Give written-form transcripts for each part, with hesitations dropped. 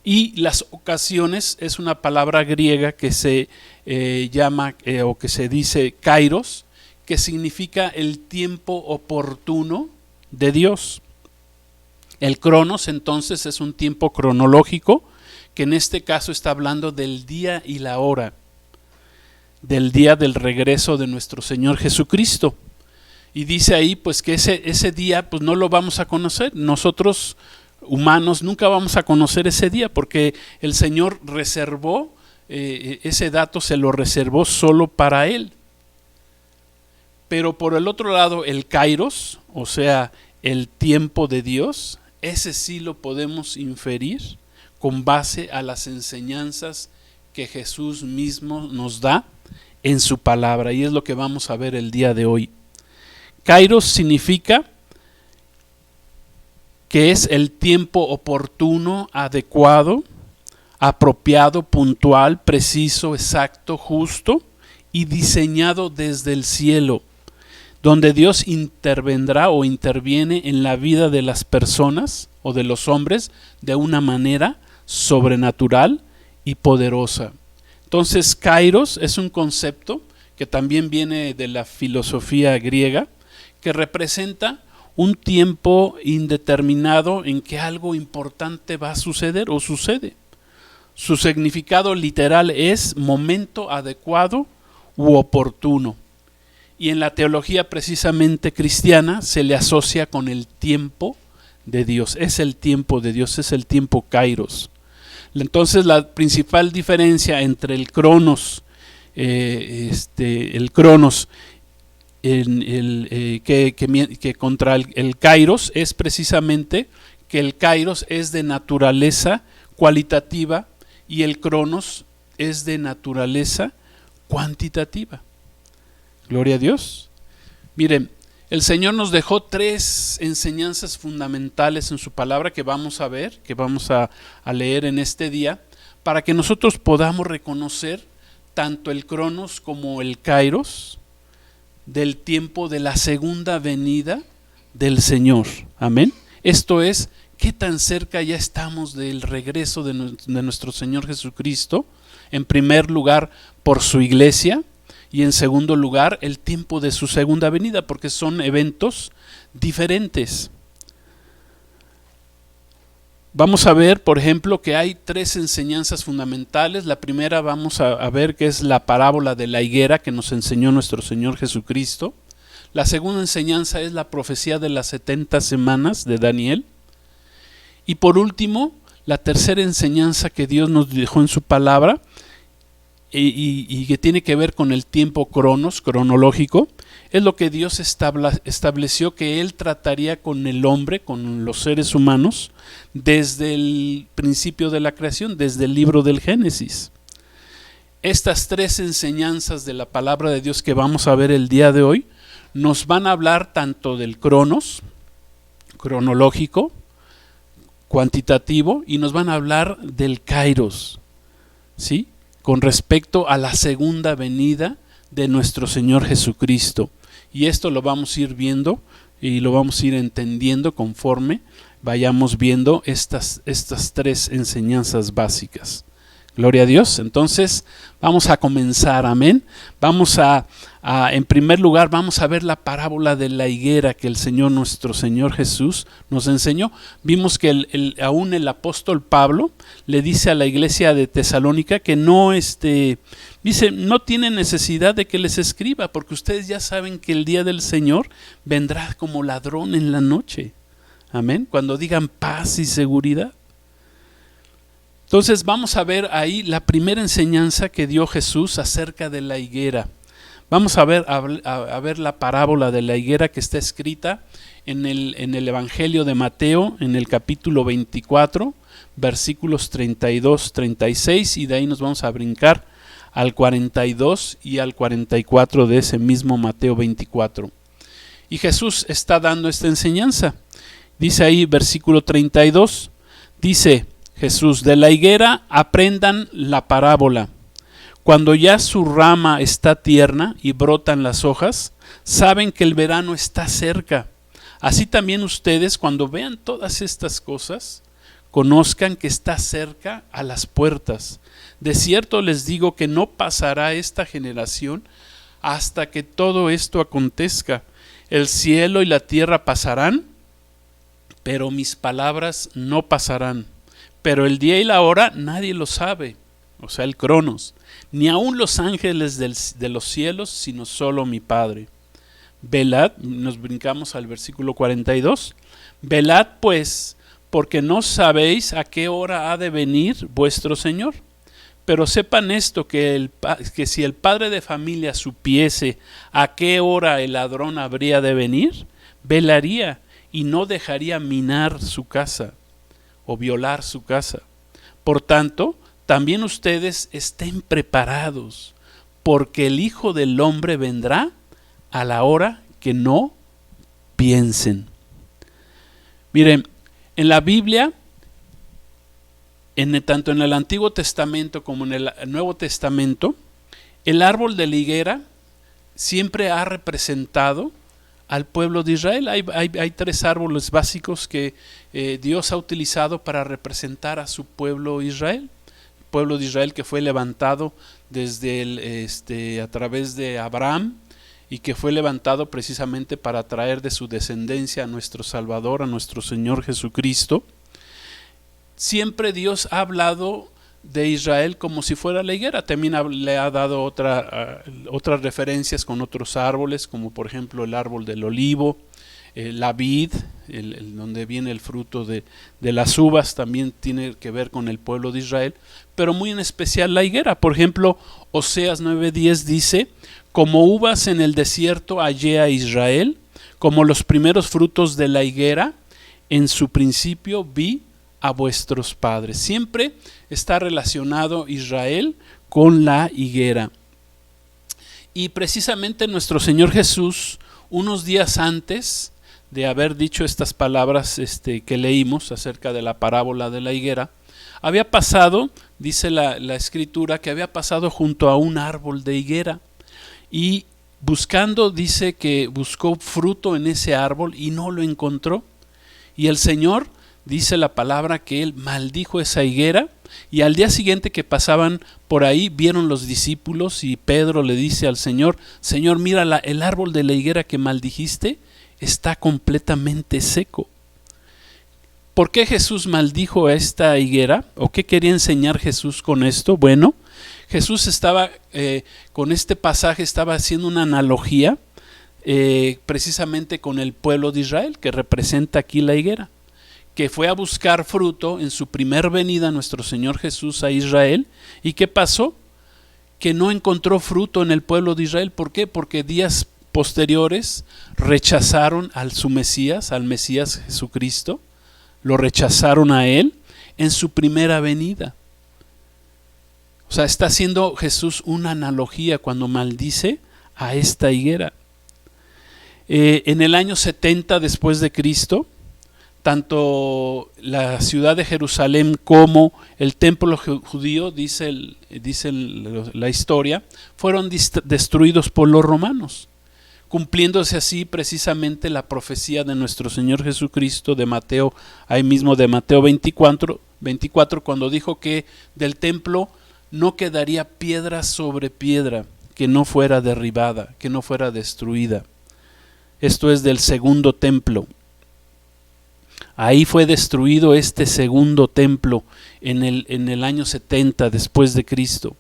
Y las ocasiones es una palabra griega que se llama o que se dice kairos, que significa el tiempo oportuno de Dios. El cronos entonces es un tiempo cronológico que en este caso está hablando del día y la hora, del día del regreso de nuestro Señor Jesucristo. Y dice ahí pues que ese día pues no lo vamos a conocer. Nosotros humanos nunca vamos a conocer ese día porque el Señor reservó, ese dato se lo reservó solo para Él. Pero por el otro lado el kairos, o sea el tiempo de Dios, ese sí lo podemos inferir con base a las enseñanzas que Jesús mismo nos da en su palabra, y es lo que vamos a ver el día de hoy. Kairos significa que es el tiempo oportuno, adecuado, apropiado, puntual, preciso, exacto, justo y diseñado desde el cielo, donde Dios intervendrá o interviene en la vida de las personas o de los hombres de una manera sobrenatural y poderosa. Entonces, kairos es un concepto que también viene de la filosofía griega, que representa un tiempo indeterminado en que algo importante va a suceder o sucede. Su significado literal es momento adecuado u oportuno. Y en la teología precisamente cristiana se le asocia con el tiempo de Dios. Es el tiempo de Dios, es el tiempo kairos. Entonces la principal diferencia entre el cronos, que contra el kairos es precisamente que el kairos es de naturaleza cualitativa y el cronos es de naturaleza cuantitativa. Gloria a Dios. Miren, el Señor nos dejó 3 enseñanzas fundamentales en su palabra que vamos a ver, que vamos a leer en este día, para que nosotros podamos reconocer tanto el cronos como el kairos del tiempo de la segunda venida del Señor. Amén. Esto es, qué tan cerca ya estamos del regreso de nuestro Señor Jesucristo, en primer lugar por su iglesia, y en segundo lugar el tiempo de su segunda venida, porque son eventos diferentes. Vamos a ver, por ejemplo, que hay 3 enseñanzas fundamentales. La primera vamos a ver que es la parábola de la higuera que nos enseñó nuestro Señor Jesucristo. La segunda enseñanza es la profecía de las 70 semanas de Daniel. Y por último, la tercera enseñanza que Dios nos dejó en su palabra y que tiene que ver con el tiempo cronológico, es lo que Dios estableció que Él trataría con el hombre, con los seres humanos, desde el principio de la creación, desde el libro del Génesis. Estas 3 enseñanzas de la palabra de Dios que vamos a ver el día de hoy, nos van a hablar tanto del cronológico, cuantitativo, y nos van a hablar del kairos, ¿sí?, con respecto a la segunda venida de nuestro Señor Jesucristo. Y esto lo vamos a ir viendo y lo vamos a ir entendiendo conforme vayamos viendo estas 3 enseñanzas básicas. Gloria a Dios. Entonces vamos a comenzar, amén. Vamos en primer lugar, vamos a ver la parábola de la higuera que el Señor, nuestro Señor Jesús, nos enseñó. Vimos que aún el apóstol Pablo le dice a la iglesia de Tesalónica que dice, no tiene necesidad de que les escriba, porque ustedes ya saben que el día del Señor vendrá como ladrón en la noche. Amén. Cuando digan paz y seguridad. Entonces vamos a ver ahí la primera enseñanza que dio Jesús acerca de la higuera. Vamos a ver la parábola de la higuera que está escrita en el Evangelio de Mateo, en el capítulo 24, versículos 32, 36, y de ahí nos vamos a brincar al 42 y al 44 de ese mismo Mateo 24. Y Jesús está dando esta enseñanza. Dice ahí, versículo 32, dice Jesús: de la higuera aprendan la parábola. Cuando ya su rama está tierna y brotan las hojas, saben que el verano está cerca. Así también ustedes, cuando vean todas estas cosas, conozcan que está cerca a las puertas. De cierto les digo que no pasará esta generación hasta que todo esto acontezca. El cielo y la tierra pasarán, pero mis palabras no pasarán. Pero el día y la hora nadie lo sabe, o sea, el Cronos, ni aun los ángeles de los cielos, sino solo mi Padre. Velad, nos brincamos al versículo 42. Velad pues, porque no sabéis a qué hora ha de venir vuestro Señor. Pero sepan esto, que si el padre de familia supiese a qué hora el ladrón habría de venir, velaría y no dejaría minar su casa o violar su casa. Por tanto, también ustedes estén preparados, porque el Hijo del Hombre vendrá a la hora que no piensen. Miren, en la Biblia, tanto en el Antiguo Testamento como en el Nuevo Testamento, el árbol de la higuera siempre ha representado al pueblo de Israel. Hay tres árboles básicos que Dios ha utilizado para representar a su pueblo Israel. El pueblo de Israel que fue levantado desde a través de Abraham y que fue levantado precisamente para traer de su descendencia a nuestro Salvador, a nuestro Señor Jesucristo. Siempre Dios ha hablado de Israel como si fuera la higuera. También le ha dado otras referencias con otros árboles, como por ejemplo el árbol del olivo, la vid, donde viene el fruto de las uvas, también tiene que ver con el pueblo de Israel, pero muy en especial la higuera. Por ejemplo, Oseas 9:10 dice: como uvas en el desierto hallé a Israel, como los primeros frutos de la higuera, en su principio vi a vuestros padres. Siempre está relacionado Israel con la higuera. Y precisamente nuestro Señor Jesús, unos días antes de haber dicho estas palabras que leímos acerca de la parábola de la higuera, había pasado, dice la escritura, que había pasado junto a un árbol de higuera y buscando, dice que buscó fruto en ese árbol y no lo encontró. Y el Señor, dice la palabra, que él maldijo esa higuera, y al día siguiente que pasaban por ahí vieron los discípulos y Pedro le dice al Señor: Señor, mira, el árbol de la higuera que maldijiste está completamente seco. ¿Por qué Jesús maldijo a esta higuera? ¿O qué quería enseñar Jesús con esto? Bueno, Jesús estaba con este pasaje estaba haciendo una analogía precisamente con el pueblo de Israel, que representa aquí la higuera, que fue a buscar fruto en su primer venida nuestro Señor Jesús a Israel. ¿Y qué pasó? Que no encontró fruto en el pueblo de Israel. ¿Por qué? Porque días posteriores rechazaron al Mesías Jesucristo, lo rechazaron a él en su primera venida. O sea, está haciendo Jesús una analogía cuando maldice a esta higuera. En el año 70 después de Cristo, tanto la ciudad de Jerusalén como el templo judío, dice la historia, fueron destruidos por los romanos, cumpliéndose así precisamente la profecía de nuestro Señor Jesucristo de Mateo, ahí mismo de Mateo 24, cuando dijo que del templo no quedaría piedra sobre piedra que no fuera derribada, que no fuera destruida. Esto es del segundo templo. Ahí fue destruido este segundo templo en el año 70 después de Cristo.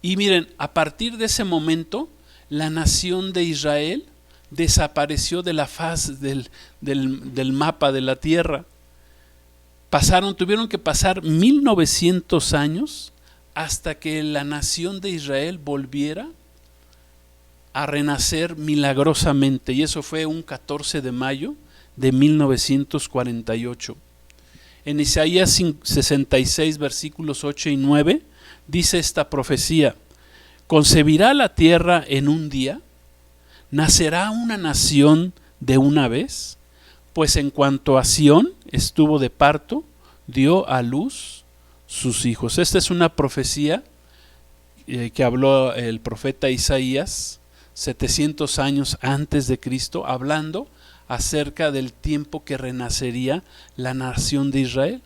Y miren, a partir de ese momento, la nación de Israel desapareció de la faz del mapa de la tierra. Tuvieron que pasar 1900 años hasta que la nación de Israel volviera a renacer milagrosamente, y eso fue un 14 de mayo de 1948. En Isaías 66 versículos 8 y 9 dice esta profecía: ¿concebirá la tierra en un día? ¿Nacerá una nación de una vez? Pues en cuanto a Sión estuvo de parto, dio a luz sus hijos. Esta es una profecía que habló el profeta Isaías 700 años antes de Cristo, hablando acerca del tiempo que renacería la nación de Israel.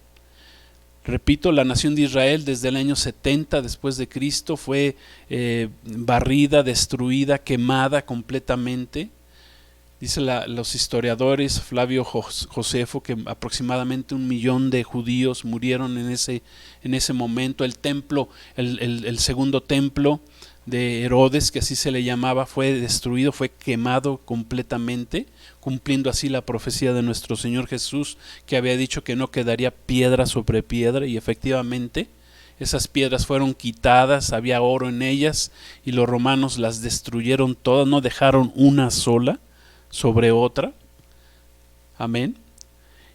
Repito, la nación de Israel desde el año 70 después de Cristo fue barrida, destruida, quemada completamente. Dice los historiadores, Flavio Josefo, que aproximadamente 1 millón de judíos murieron en ese momento. El templo, el segundo templo de Herodes, que así se le llamaba, fue destruido, fue quemado completamente, cumpliendo así la profecía de nuestro Señor Jesús, que había dicho que no quedaría piedra sobre piedra, y efectivamente esas piedras fueron quitadas, había oro en ellas, y los romanos las destruyeron todas, no dejaron una sola sobre otra. Amén.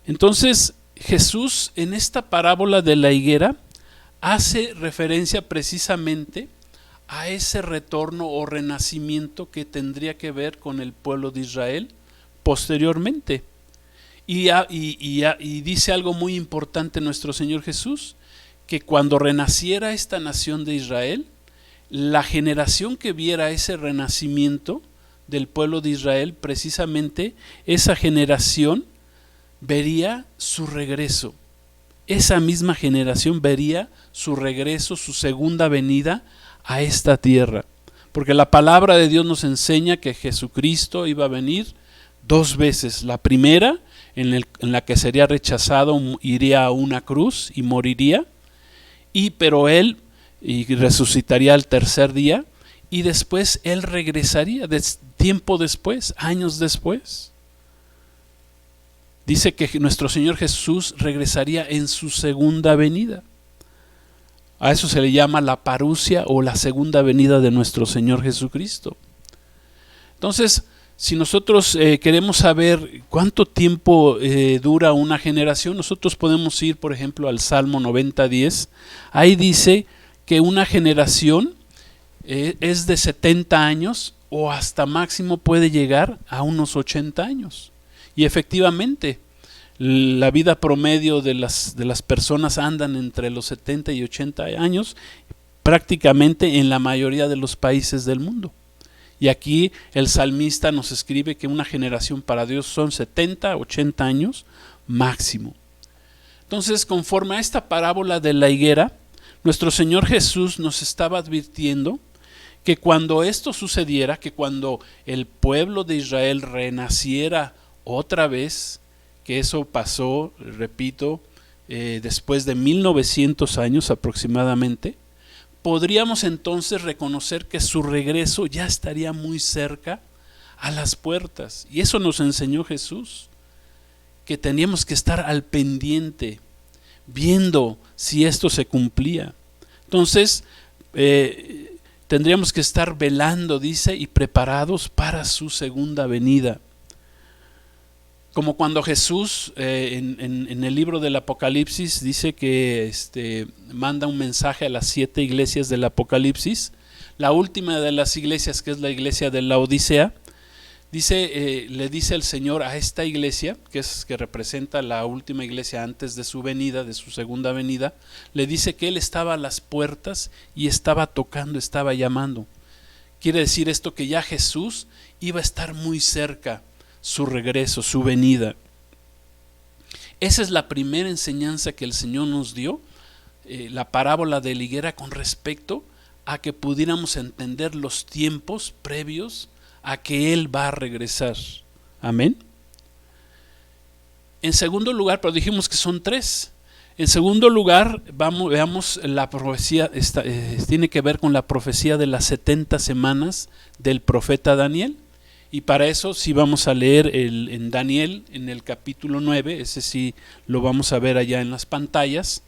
Entonces Jesús en esta parábola de la higuera hace referencia precisamente a ese retorno o renacimiento que tendría que ver con el pueblo de Israel posteriormente. Y dice algo muy importante nuestro Señor Jesús, que cuando renaciera esta nación de Israel, la generación que viera ese renacimiento del pueblo de Israel, precisamente esa generación vería su regreso. Esa misma generación vería su regreso, su segunda venida a esta tierra. Porque la palabra de Dios nos enseña que Jesucristo iba a venir 2 veces. La primera, en la que sería rechazado, iría a una cruz y moriría, pero él resucitaría al tercer día, y después él regresaría tiempo después, años después. Dice que nuestro Señor Jesús regresaría en su segunda venida. A eso se le llama la parusia o la segunda venida de nuestro Señor Jesucristo. Entonces, si nosotros queremos saber cuánto tiempo dura una generación, nosotros podemos ir, por ejemplo, al Salmo 90:10. Ahí dice que una generación es de 70 años o hasta máximo puede llegar a unos 80 años. Y efectivamente, la vida promedio de las personas andan entre los 70 y 80 años prácticamente en la mayoría de los países del mundo. Y aquí el salmista nos escribe que una generación para Dios son 70, 80 años máximo. Entonces, conforme a esta parábola de la higuera, nuestro Señor Jesús nos estaba advirtiendo que cuando esto sucediera, que cuando el pueblo de Israel renaciera otra vez, que eso pasó, repito, después de 1900 años aproximadamente, podríamos entonces reconocer que su regreso ya estaría muy cerca, a las puertas. Y eso nos enseñó Jesús, que teníamos que estar al pendiente, viendo si esto se cumplía. Entonces, tendríamos que estar velando, dice, y preparados para su segunda venida. Como cuando Jesús en el libro del Apocalipsis dice que manda un mensaje a las 7 iglesias del Apocalipsis. La última de las iglesias, que es la iglesia de la Odisea, le dice el Señor a esta iglesia, que representa la última iglesia antes de su venida, de su segunda venida, le dice que Él estaba a las puertas y estaba tocando, estaba llamando. Quiere decir esto que ya Jesús iba a estar muy cerca, su regreso, su venida. Esa es la primera enseñanza que el Señor nos dio, la parábola de la higuera, con respecto a que pudiéramos entender los tiempos previos a que Él va a regresar. Amén. En segundo lugar, pero dijimos que son 3. En segundo lugar, veamos la profecía, tiene que ver con la profecía de las 70 semanas del profeta Daniel. Y para eso sí vamos a leer en Daniel, en el capítulo 9, ese sí lo vamos a ver allá en las pantallas,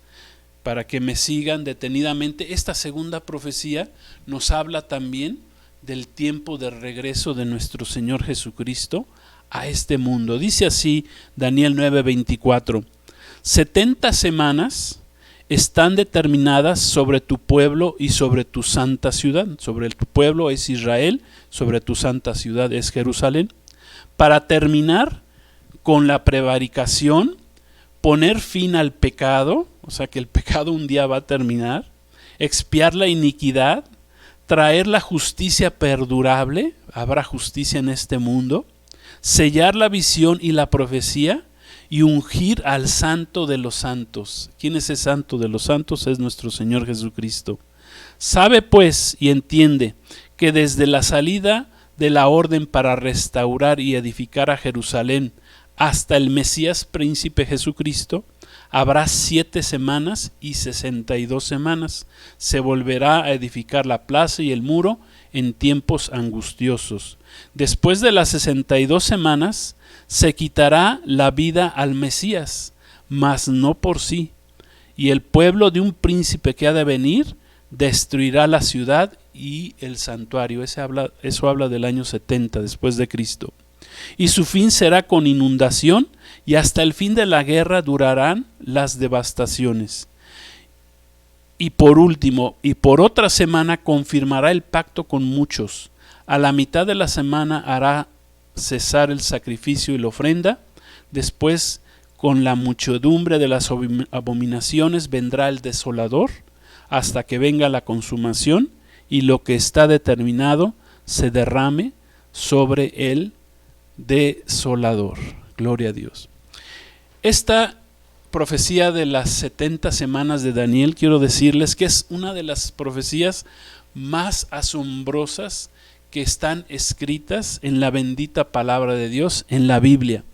para que me sigan detenidamente. Esta segunda profecía nos habla también del tiempo de regreso de nuestro Señor Jesucristo a este mundo. Dice así Daniel 9:24: 70 semanas están determinadas sobre tu pueblo y sobre tu santa ciudad. Sobre tu pueblo es Israel, sobre tu santa ciudad es Jerusalén, para terminar con la prevaricación, poner fin al pecado, o sea que el pecado un día va a terminar, expiar la iniquidad, traer la justicia perdurable, habrá justicia en este mundo, sellar la visión y la profecía y ungir al Santo de los Santos. ¿Quién es el Santo de los Santos? Es nuestro Señor Jesucristo. Sabe pues y entiende que desde la salida de la orden para restaurar y edificar a Jerusalén hasta el Mesías príncipe Jesucristo, habrá 7 semanas y 62 semanas. Se volverá a edificar la plaza y el muro en tiempos angustiosos. Después de las 62 semanas, se quitará la vida al Mesías, mas no por sí. Y el pueblo de un príncipe que ha de venir destruirá la ciudad y el santuario. Eso habla del año 70 después de Cristo. Y su fin será con inundación, y hasta el fin de la guerra durarán las devastaciones. Y por último, y por otra semana confirmará el pacto con muchos. A la mitad de la semana hará cesar el sacrificio y la ofrenda. Después, con la muchedumbre de las abominaciones, vendrá el desolador, hasta que venga la consumación y lo que está determinado se derrame sobre el desolador. Gloria a Dios. Esta profecía de las 70 semanas de Daniel, quiero decirles que es una de las profecías más asombrosas que están escritas en la bendita palabra de Dios, en la Biblia,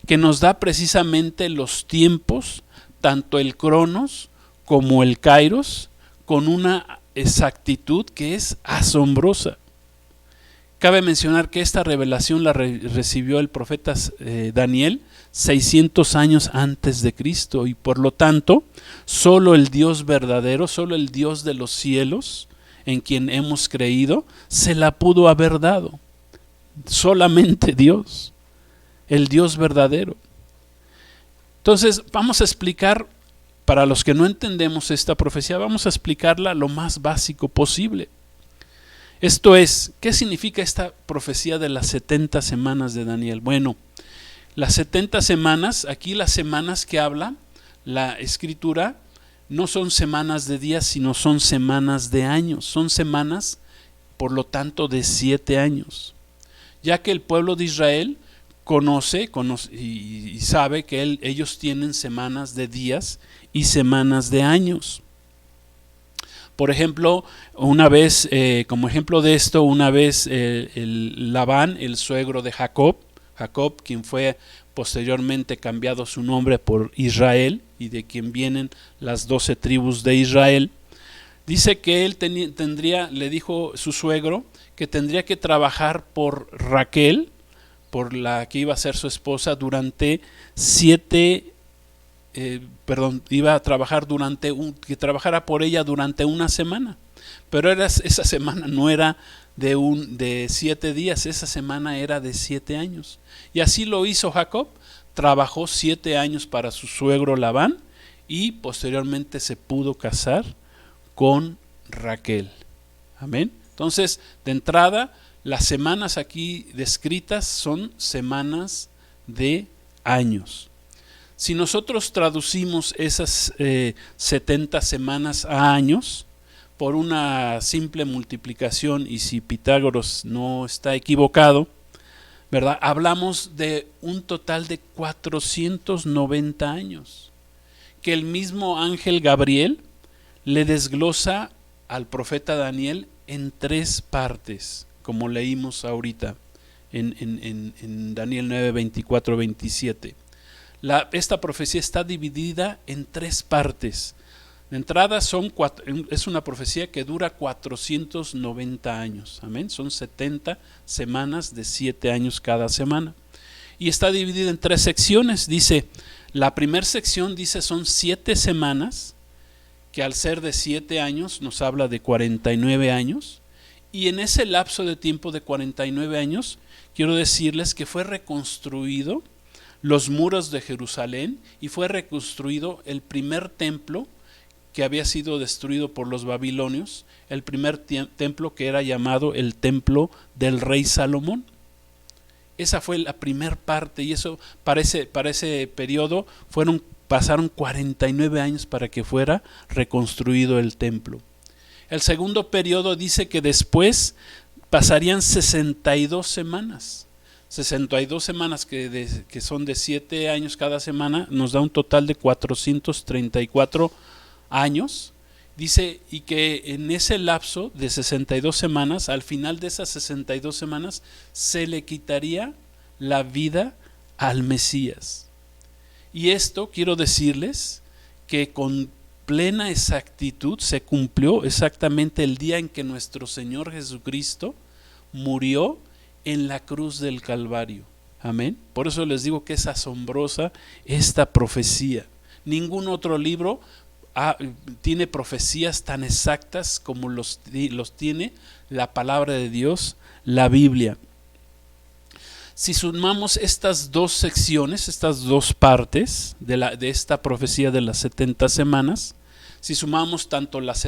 que nos da precisamente los tiempos, tanto el Cronos como el Kairos, con una exactitud que es asombrosa. Cabe mencionar que esta revelación la recibió el profeta Daniel 600 años antes de Cristo, y por lo tanto solo el Dios verdadero, solo el Dios de los cielos en quien hemos creído se la pudo haber dado. Solamente Dios, el Dios verdadero. Entonces vamos a explicar, para los que no entendemos esta profecía, vamos a explicarla lo más básico posible. Esto es, ¿qué significa esta profecía de las 70 semanas de Daniel? Bueno, las 70 semanas, aquí las semanas que habla la escritura no son semanas de días, sino son semanas de años. Son semanas, por lo tanto, de 7 años. Ya que el pueblo de Israel conoce y sabe que ellos tienen semanas de días y semanas de años. Por ejemplo, una vez, como ejemplo de esto, una vez Labán, el suegro de Jacob, quien fue posteriormente cambiado su nombre por Israel, y de quien vienen las 12 tribus de Israel, dice que él le dijo su suegro que tendría que trabajar por Raquel, por la que iba a ser su esposa, durante iba a trabajar que trabajara por ella durante una semana, pero esa semana no era de 7 días, esa semana era de 7 años, y así lo hizo Jacob. Trabajó 7 años para su suegro Labán y posteriormente se pudo casar con Raquel. Amén. Entonces, de entrada, las semanas aquí descritas son semanas de años. Si nosotros traducimos esas 70 semanas a años por una simple multiplicación, y si Pitágoras no está equivocado, ¿verdad?, hablamos de un total de 490 años, que el mismo ángel Gabriel le desglosa al profeta Daniel en 3 partes, como leímos ahorita en Daniel 9, 24, 27. Esta profecía está dividida en 3 partes. De entrada es una profecía que dura 490 años. Amén. Son 70 semanas de 7 años cada semana. Y está dividida en 3 secciones. Dice, la primera sección son 7 semanas, que al ser de 7 años nos habla de 49 años. Y en ese lapso de tiempo de 49 años, quiero decirles que fue reconstruido los muros de Jerusalén y fue reconstruido el primer templo que había sido destruido por los babilonios, el primer templo que era llamado el templo del rey Salomón. Esa fue la primera parte, y eso para ese periodo pasaron 49 años para que fuera reconstruido el templo. El segundo periodo dice que después pasarían 62 semanas. 62 semanas que son de 7 años cada semana, nos da un total de 434 años. Dice, y que en ese lapso de 62 semanas, al final de esas 62 semanas, se le quitaría la vida al Mesías. Y esto quiero decirles que con plena exactitud se cumplió exactamente el día en que nuestro Señor Jesucristo murió en la cruz del Calvario. Amén. Por eso les digo que es asombrosa esta profecía. Ningún otro libro tiene profecías tan exactas como los tiene la palabra de Dios, la Biblia. Si sumamos estas dos secciones, estas dos partes de esta profecía de las 70 semanas, si sumamos tanto las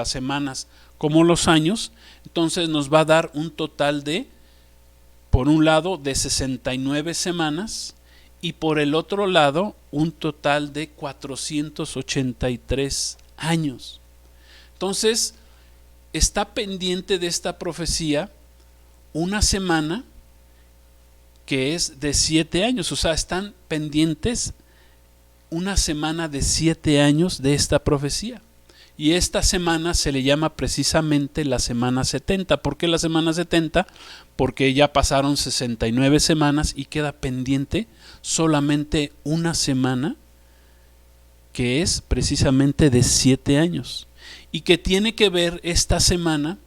semanas como los años, entonces nos va a dar un total de, por un lado, de 69 semanas y por el otro lado, un total de 483 años. Entonces, está pendiente de esta profecía una semana que es de 7 años, o sea, están pendientes una semana de 7 años de esta profecía. Y esta semana se le llama precisamente la semana 70. ¿Por qué la semana 70? Porque ya pasaron 69 semanas y queda pendiente solamente una semana que es precisamente de 7 años. Y que tiene que ver esta semana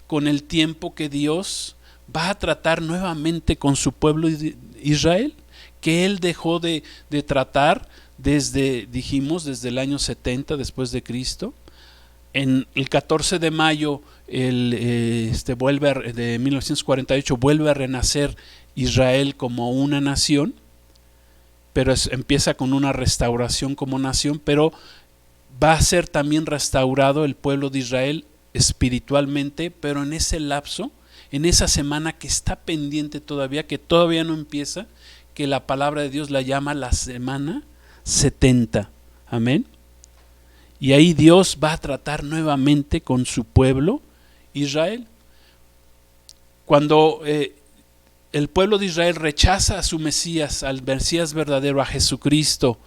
con el tiempo que Dios va a tratar nuevamente con su pueblo Israel, que Él dejó de tratar desde el año 70 después de Cristo. En el 14 de mayo de 1948 vuelve a renacer Israel como una nación, pero empieza con una restauración como nación, pero va a ser también restaurado el pueblo de Israel espiritualmente, pero en ese lapso, en esa semana que está pendiente todavía, que todavía no empieza, que la palabra de Dios la llama la semana 70. Amén. Y ahí Dios va a tratar nuevamente con su pueblo Israel. Cuando el pueblo de Israel rechaza a su Mesías, al Mesías verdadero, a Jesucristo,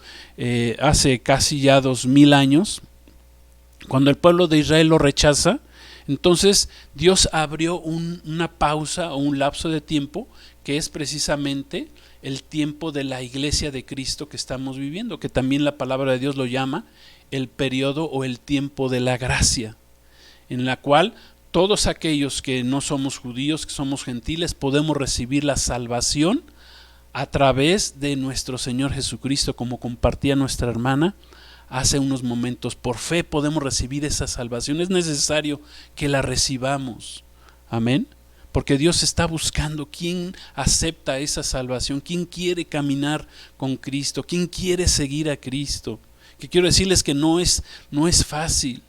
hace casi ya 2000 años, cuando el pueblo de Israel lo rechaza, entonces Dios abrió una pausa o un lapso de tiempo que es precisamente el tiempo de la iglesia de Cristo que estamos viviendo, que también la palabra de Dios lo llama el periodo o el tiempo de la gracia, en la cual todos aquellos que no somos judíos, que somos gentiles, podemos recibir la salvación a través de nuestro Señor Jesucristo, como compartía nuestra hermana hace unos momentos. Por fe podemos recibir esa salvación. Es necesario que la recibamos. Amén. Porque Dios está buscando quién acepta esa salvación, quién quiere caminar con Cristo, quién quiere seguir a Cristo. Que quiero decirles que no es fácil.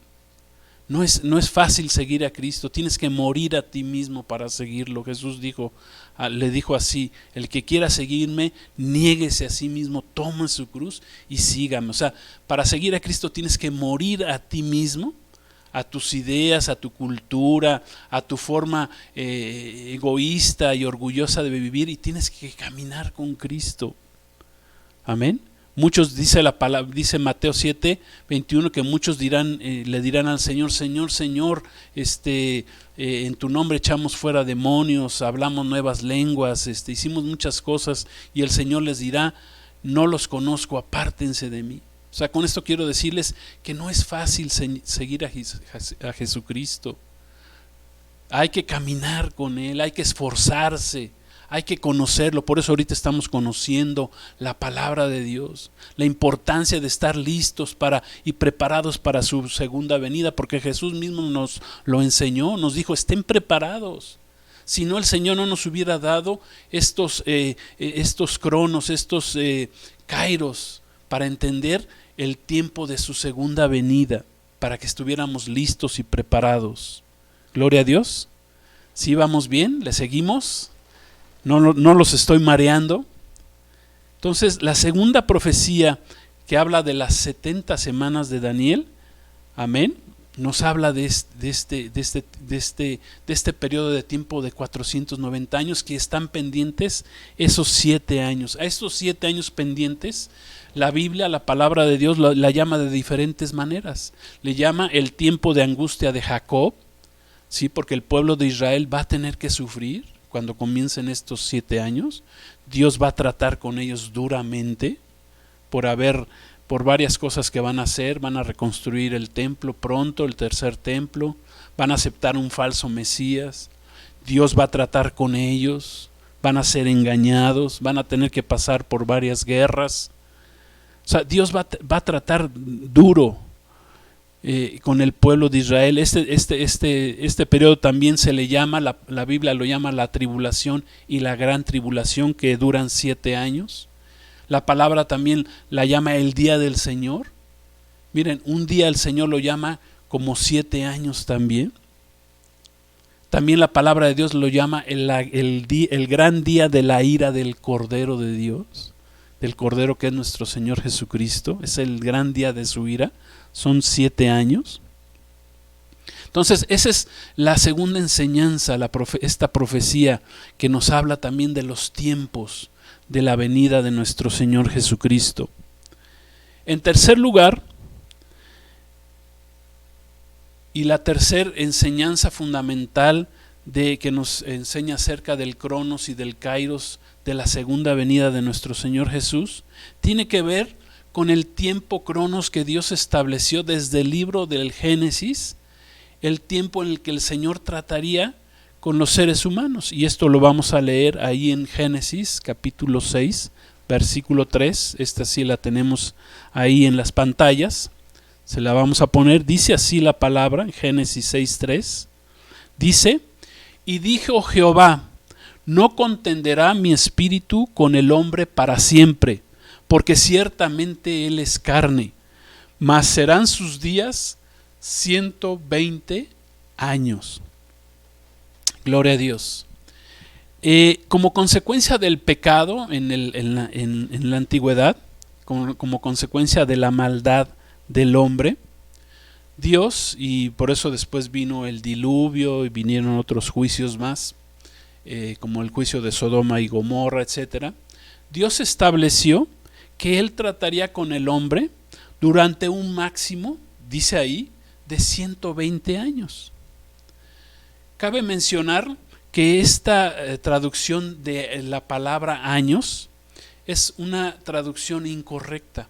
No es fácil seguir a Cristo. Tienes que morir a ti mismo para seguirlo. Jesús le dijo así: el que quiera seguirme, niéguese a sí mismo, tome su cruz y sígame. O sea, para seguir a Cristo tienes que morir a ti mismo, a tus ideas, a tu cultura, a tu forma egoísta y orgullosa de vivir, y tienes que caminar con Cristo. Amén. Muchos, dice Mateo 7:21, que muchos le dirán al Señor: Señor, Señor, en tu nombre echamos fuera demonios, hablamos nuevas lenguas, hicimos muchas cosas, y el Señor les dirá: no los conozco, apártense de mí. O sea, con esto quiero decirles que no es fácil seguir a Jesucristo. Hay que caminar con Él, hay que esforzarse, hay que conocerlo. Por eso ahorita estamos conociendo la palabra de Dios, la importancia de estar listos y preparados para su segunda venida, porque Jesús mismo nos lo enseñó, nos dijo: estén preparados. Si no, el Señor no nos hubiera dado estos cronos, estos kairos, para entender el tiempo de su segunda venida, para que estuviéramos listos y preparados. Gloria a Dios. ¿Sí vamos bien? ¿Le seguimos? No los estoy mareando. Entonces, la segunda profecía que habla de las 70 semanas de Daniel, amén, nos habla de este periodo de tiempo de 490 años que están pendientes esos 7 años. A estos 7 años pendientes, la Biblia, la palabra de Dios, la llama de diferentes maneras. Le llama el tiempo de angustia de Jacob, ¿sí? Porque el pueblo de Israel va a tener que sufrir cuando comiencen estos 7 años. Dios va a tratar con ellos duramente por varias cosas que van a hacer. Van a reconstruir el templo pronto, el tercer templo, van a aceptar un falso Mesías, Dios va a tratar con ellos, van a ser engañados, van a tener que pasar por varias guerras. O sea, Dios va a tratar duro con el pueblo de Israel. Este periodo también se le llama, la Biblia lo llama la tribulación y la gran tribulación, que duran 7 años. La palabra también la llama el día del Señor. Miren, un día el Señor lo llama como 7 años también. También la palabra de Dios lo llama el gran día de la ira del Cordero de Dios, del Cordero que es nuestro Señor Jesucristo. Es el gran día de su ira. Son 7 años. Entonces, esa es la segunda enseñanza, esta profecía que nos habla también de los tiempos de la venida de nuestro Señor Jesucristo. En tercer lugar, y la tercera enseñanza fundamental que nos enseña acerca del Cronos y del Kairos de la segunda venida de nuestro Señor Jesús, tiene que ver con el tiempo Cronos que Dios estableció desde el libro del Génesis, el tiempo en el que el Señor trataría con los seres humanos. Y esto lo vamos a leer ahí en Génesis capítulo 6, versículo 3. Esta sí la tenemos ahí en las pantallas. Se la vamos a poner. Dice así la palabra en Génesis 6:3. Dice: y dijo Jehová, no contenderá mi espíritu con el hombre para siempre, porque ciertamente él es carne, mas serán sus días 120 años. Gloria a Dios. Como consecuencia del pecado en la antigüedad, como consecuencia de la maldad del hombre, Dios, y por eso después vino el diluvio y vinieron otros juicios más, como el juicio de Sodoma y Gomorra, etc. Dios estableció que Él trataría con el hombre durante un máximo, dice ahí, de 120 años. Cabe mencionar que esta traducción de la palabra años es una traducción incorrecta.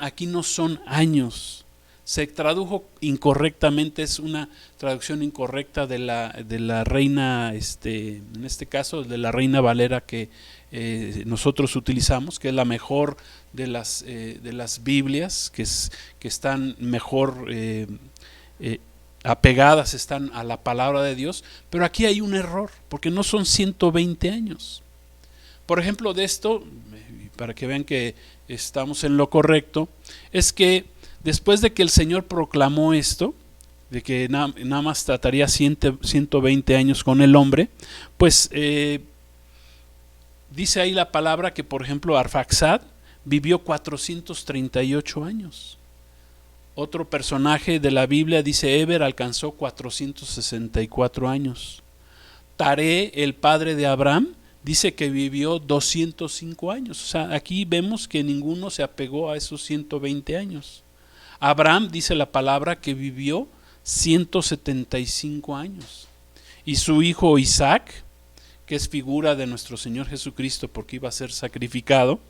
Aquí no son años. Se tradujo incorrectamente, es una traducción incorrecta de la reina, en este caso de la Reina Valera que nosotros utilizamos, que es la mejor de las Biblias, que están mejor apegadas están a la palabra de Dios. Pero aquí hay un error, porque no son 120 años. Por ejemplo, de esto, para que vean que estamos en lo correcto, es que después de que el Señor proclamó esto, de que nada más trataría 120 años con el hombre, pues dice ahí la palabra que, por ejemplo, Arfaxad vivió 438 años. Otro personaje de la Biblia dice Eber alcanzó 464 años. Taré, el padre de Abraham, dice que vivió 205 años. O sea, aquí vemos que ninguno se apegó a esos 120 años. Abraham, dice la palabra, que vivió 175 años. Y su hijo Isaac, que es figura de nuestro Señor Jesucristo porque iba a ser sacrificado,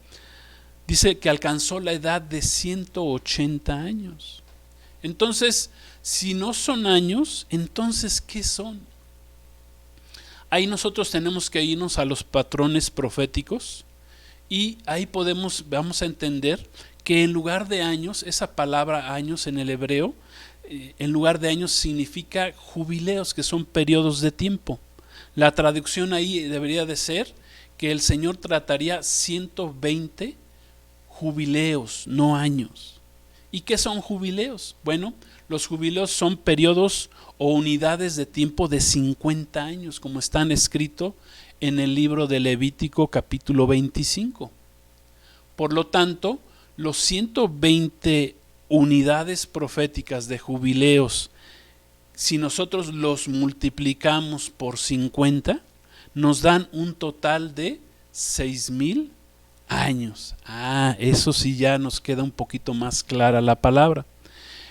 dice que alcanzó la edad de 180 años. Entonces, si no son años, entonces ¿qué son? Ahí nosotros tenemos que irnos a los patrones proféticos y ahí vamos a entender que en lugar de años, esa palabra años en el hebreo, en lugar de años significa jubileos, que son periodos de tiempo. La traducción ahí debería de ser que el Señor trataría 120 jubileos, no años. ¿Y qué son jubileos? Bueno, los jubileos son periodos o unidades de tiempo de 50 años, como están escritos en el libro de Levítico capítulo 25. Por lo tanto, los 120 unidades proféticas de jubileos, si nosotros los multiplicamos por 50, nos dan un total de 6,000 años. Eso sí ya nos queda un poquito más clara la palabra.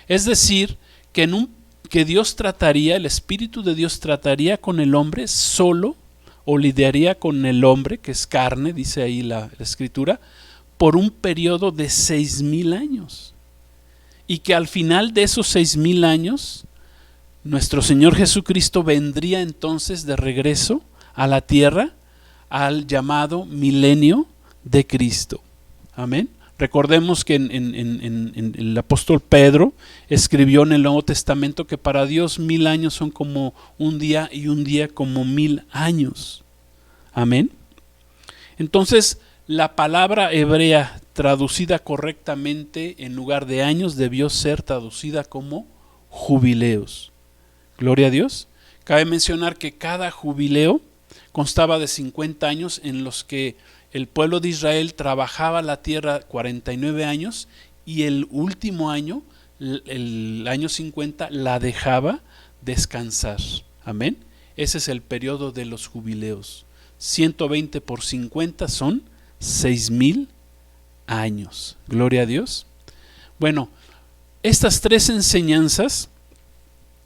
Es decir, que Dios trataría, el Espíritu de Dios trataría con el hombre solo, o lidiaría con el hombre, que es carne, dice ahí la Escritura, por un periodo de 6,000 años. Y que al final de esos 6,000 años, nuestro Señor Jesucristo vendría entonces de regreso a la tierra al llamado milenio de Cristo. Amén. Recordemos que en el apóstol Pedro escribió en el Nuevo Testamento que para Dios 1,000 años son como un día y un día como 1,000 años. Amén. Entonces, la palabra hebrea traducida correctamente en lugar de años debió ser traducida como jubileos. Gloria a Dios. Cabe mencionar que cada jubileo constaba de 50 años en los que el pueblo de Israel trabajaba la tierra 49 años y el último año, el año 50, la dejaba descansar. Amén. Ese es el periodo de los jubileos. 120 por 50 son 6,000 años. Gloria a Dios. Bueno, estas tres enseñanzas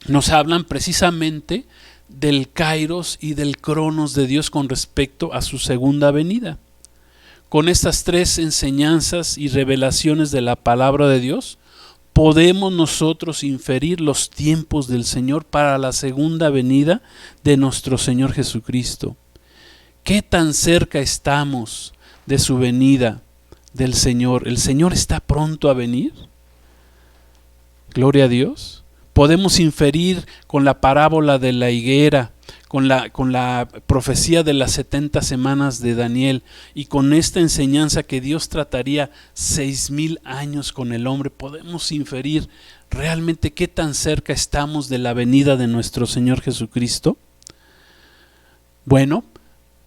nos hablan precisamente del kairos y del cronos de Dios con respecto a su segunda venida. Con estas tres enseñanzas y revelaciones de la palabra de Dios, podemos nosotros inferir los tiempos del Señor para la segunda venida de nuestro Señor Jesucristo. ¿Qué tan cerca estamos de su venida del Señor? ¿El Señor está pronto a venir? Gloria a Dios. Podemos inferir con la parábola de la higuera, con la profecía de las 70 semanas de Daniel y con esta enseñanza que Dios trataría 6,000 años con el hombre, podemos inferir realmente qué tan cerca estamos de la venida de nuestro Señor Jesucristo. Bueno,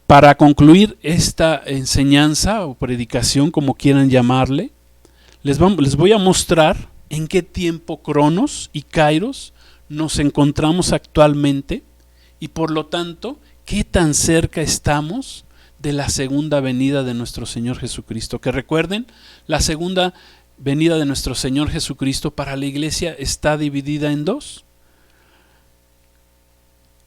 para concluir esta enseñanza o predicación, como quieran llamarle, les voy a mostrar en qué tiempo Cronos y Kairos nos encontramos actualmente y por lo tanto, qué tan cerca estamos de la segunda venida de nuestro Señor Jesucristo. Que recuerden, la segunda venida de nuestro Señor Jesucristo para la iglesia está dividida en dos.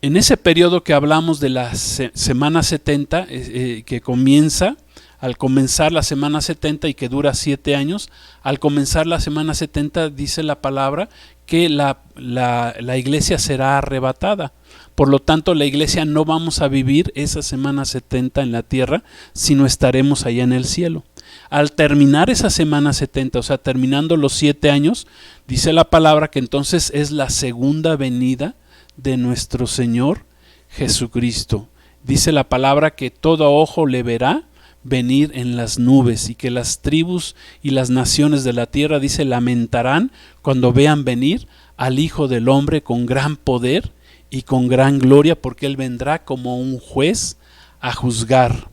En ese periodo que hablamos de la semana 70, que comienza, al comenzar la semana 70 y que dura 7 años, al comenzar la semana 70 dice la palabra que la iglesia será arrebatada. Por lo tanto, la iglesia no vamos a vivir esa semana 70 en la tierra, sino estaremos allá en el cielo. Al terminar esa semana 70, o sea, terminando los 7 años, dice la palabra que entonces es la segunda venida de nuestro Señor Jesucristo. Dice la palabra que todo ojo le verá venir en las nubes y que las tribus y las naciones de la tierra, dice, lamentarán cuando vean venir al Hijo del Hombre con gran poder y con gran gloria, porque Él vendrá como un juez a juzgar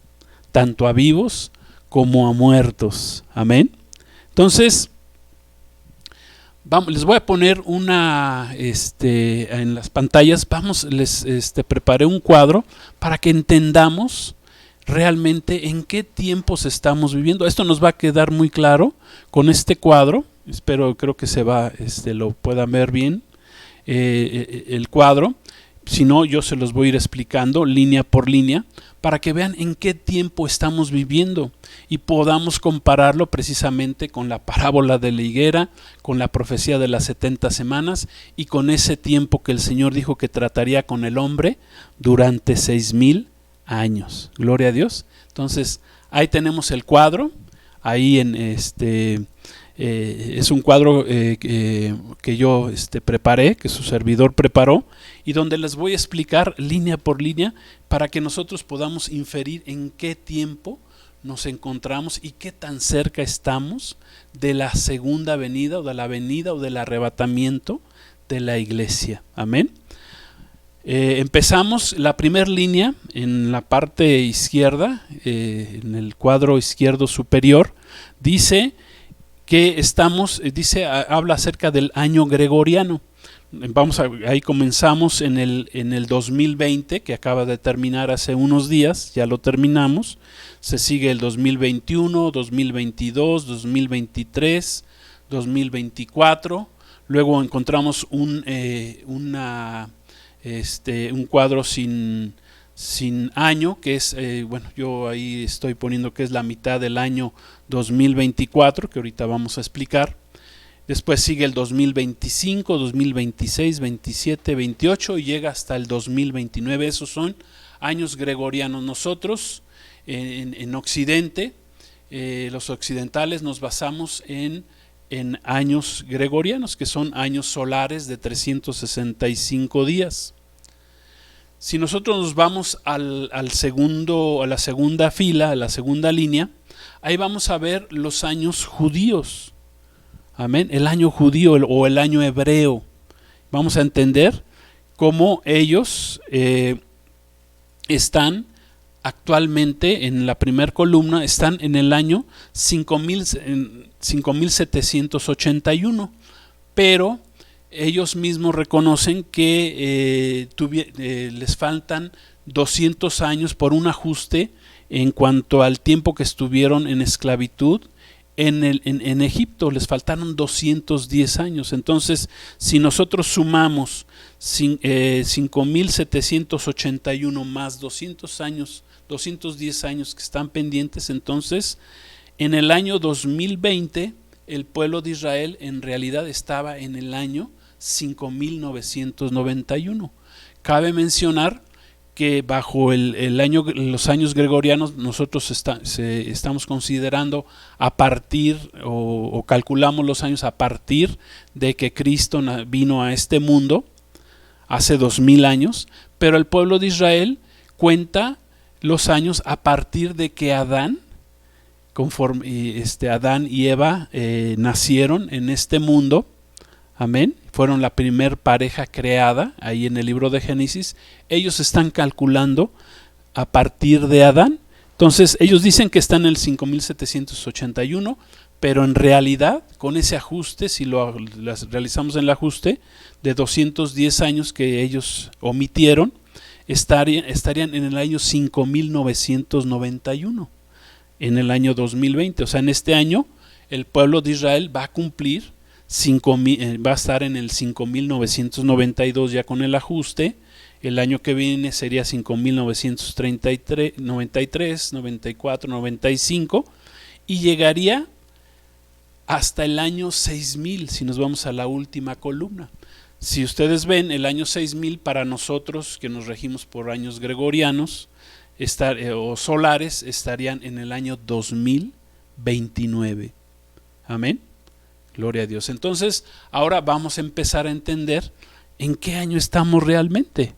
tanto a vivos como a muertos. Amén. Entonces, les voy a poner en las pantallas, les preparé un cuadro para que entendamos realmente en qué tiempos estamos viviendo. Esto nos va a quedar muy claro con este cuadro. Creo que lo puedan ver bien el cuadro. Si no, yo se los voy a ir explicando línea por línea para que vean en qué tiempo estamos viviendo y podamos compararlo precisamente con la parábola de la higuera, con la profecía de las 70 semanas y con ese tiempo que el Señor dijo que trataría con el hombre durante 6,000 años. Gloria a Dios. Entonces, ahí tenemos el cuadro. Ahí es un cuadro que yo preparé, que su servidor preparó, y donde les voy a explicar línea por línea para que nosotros podamos inferir en qué tiempo nos encontramos y qué tan cerca estamos de la segunda venida o de la venida o del arrebatamiento de la iglesia. Amén. Empezamos la primera línea en la parte izquierda, en el cuadro izquierdo superior, dice que estamos, habla acerca del año gregoriano. Ahí comenzamos en el 2020, que acaba de terminar hace unos días, ya lo terminamos. Se sigue el 2021, 2022, 2023, 2024. Luego encontramos un cuadro sin año, que es, yo ahí estoy poniendo que es la mitad del año 2024, que ahorita vamos a explicar. Después sigue el 2025, 2026, 27, 28 y llega hasta el 2029. Esos son años gregorianos. Nosotros en Occidente, los occidentales nos basamos en años gregorianos, que son años solares de 365 días. Si nosotros nos vamos a la segunda fila, a la segunda línea, ahí vamos a ver los años judíos. Amén. El año judío o el año hebreo. Vamos a entender cómo ellos están actualmente en la primera columna, están en el año 5781, pero ellos mismos reconocen que les faltan 200 años por un ajuste en cuanto al tiempo que estuvieron en esclavitud. En Egipto les faltaron 210 años. Entonces, si nosotros sumamos 5.781 más 210 años que están pendientes, entonces en el año 2020 el pueblo de Israel en realidad estaba en el año 5.991. Cabe mencionar que bajo los años gregorianos nosotros estamos considerando a partir o calculamos los años a partir de que Cristo vino a este mundo hace 2000 años, pero el pueblo de Israel cuenta los años a partir de que Adán y Eva nacieron en este mundo. Amén. Fueron la primer pareja creada ahí en el libro de Génesis. Ellos están calculando a partir de Adán. Entonces ellos dicen que están en el 5781, pero en realidad con ese ajuste, si realizamos el ajuste de 210 años que ellos omitieron, estarían en el año 5991, en el año 2020. O sea, en este año el pueblo de Israel va a cumplir va a estar en el 5.992 ya con el ajuste. El año que viene sería 5.933, 93, 94, 95 y llegaría hasta el año 6.000 si nos vamos a la última columna. Si ustedes ven, el año 6.000 para nosotros que nos regimos por años gregorianos o solares estarían en el año 2029. Amén. Gloria a Dios. Entonces, ahora vamos a empezar a entender en qué año estamos realmente.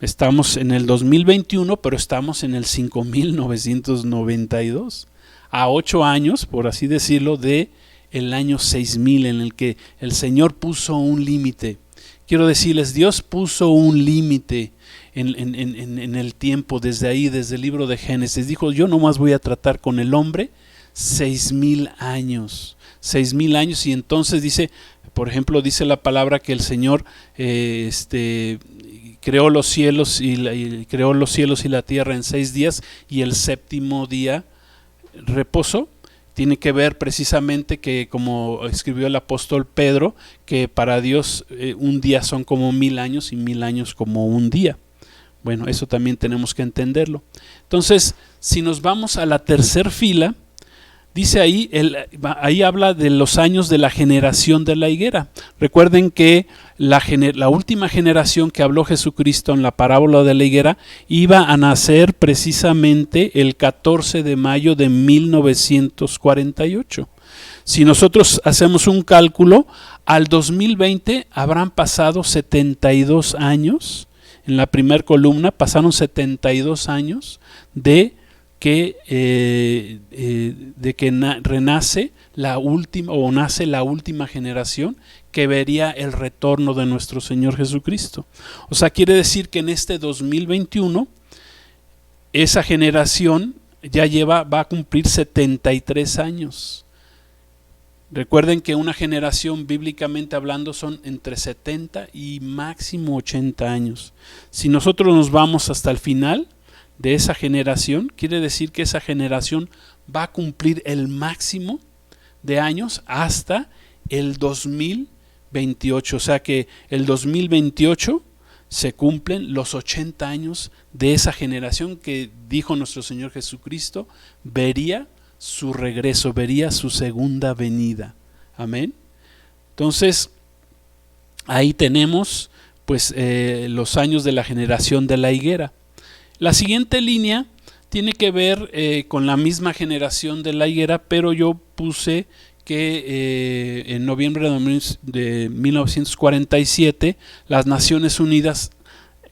Estamos en el 2021, pero estamos en el 5992. A 8 años, por así decirlo, de el año 6000 en el que el Señor puso un límite. Quiero decirles, Dios puso un límite en el tiempo desde ahí, desde el libro de Génesis. Dijo, yo nomás voy a tratar con el hombre 6000 años. 6000 años, y entonces dice, por ejemplo, dice la palabra que el Señor creó los cielos y la tierra en 6 días y el séptimo día reposó. Tiene que ver precisamente que, como escribió el apóstol Pedro, que para Dios un día son como 1000 años y 1000 años como un día. Bueno, eso también tenemos que entenderlo. Entonces, si nos vamos a la tercera fila, dice ahí habla de los años de la generación de la higuera. Recuerden que la última generación que habló Jesucristo en la parábola de la higuera iba a nacer precisamente el 14 de mayo de 1948. Si nosotros hacemos un cálculo, al 2020 habrán pasado 72 años. En la primera columna pasaron 72 años de que renace la última o nace la última generación que vería el retorno de nuestro Señor Jesucristo. O sea, quiere decir que en este 2021 esa generación ya va a cumplir 73 años. Recuerden que una generación, bíblicamente hablando, son entre 70 y máximo 80 años. Si nosotros nos vamos hasta el final de esa generación, quiere decir que esa generación va a cumplir el máximo de años hasta el 2028. O sea que el 2028 se cumplen los 80 años de esa generación que dijo nuestro Señor Jesucristo vería su regreso, vería su segunda venida. Amén. Entonces, ahí tenemos pues los años de la generación de la higuera. La siguiente línea tiene que ver con la misma generación de la higuera, pero yo puse que en noviembre de 1947 las Naciones Unidas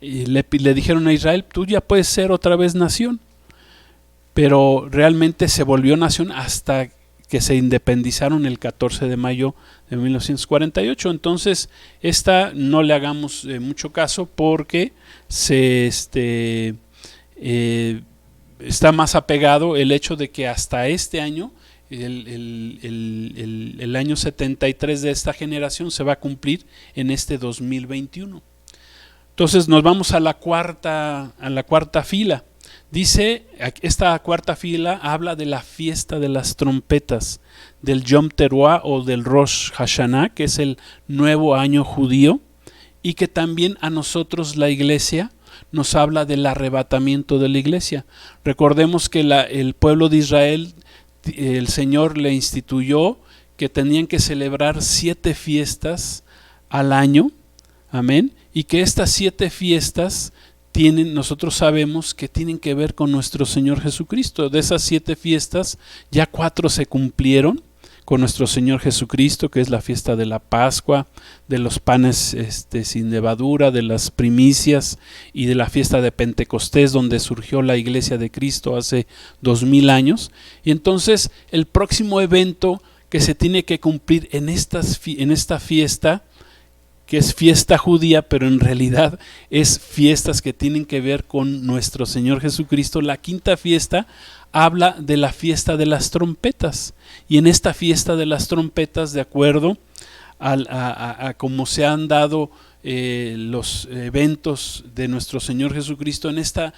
le dijeron a Israel: tú ya puedes ser otra vez nación. Pero realmente se volvió nación hasta que se independizaron el 14 de mayo de 1948. Entonces, esta no le hagamos mucho caso porque está más apegado el hecho de que hasta este año, el año 73 de esta generación se va a cumplir en este 2021. Entonces nos vamos a la cuarta fila. Dice, esta cuarta fila habla de la fiesta de las trompetas, del Yom Teruah o del Rosh Hashanah, que es el nuevo año judío, y que también a nosotros la iglesia nos habla del arrebatamiento de la iglesia. Recordemos que el pueblo de Israel, el Señor le instituyó que tenían que celebrar 7 fiestas al año, amén, y que estas 7 fiestas nosotros sabemos que tienen que ver con nuestro Señor Jesucristo. De esas 7 fiestas, ya 4 se cumplieron con nuestro Señor Jesucristo, que es la fiesta de la Pascua, de los panes sin levadura, de las primicias y de la fiesta de Pentecostés, donde surgió la iglesia de Cristo hace 2000 años. Y entonces el próximo evento que se tiene que cumplir en esta fiesta, que es fiesta judía, pero en realidad es fiestas que tienen que ver con nuestro Señor Jesucristo. La quinta fiesta habla de la fiesta de las trompetas, y en esta fiesta de las trompetas, de acuerdo a cómo se han dado los eventos de nuestro Señor Jesucristo, en esta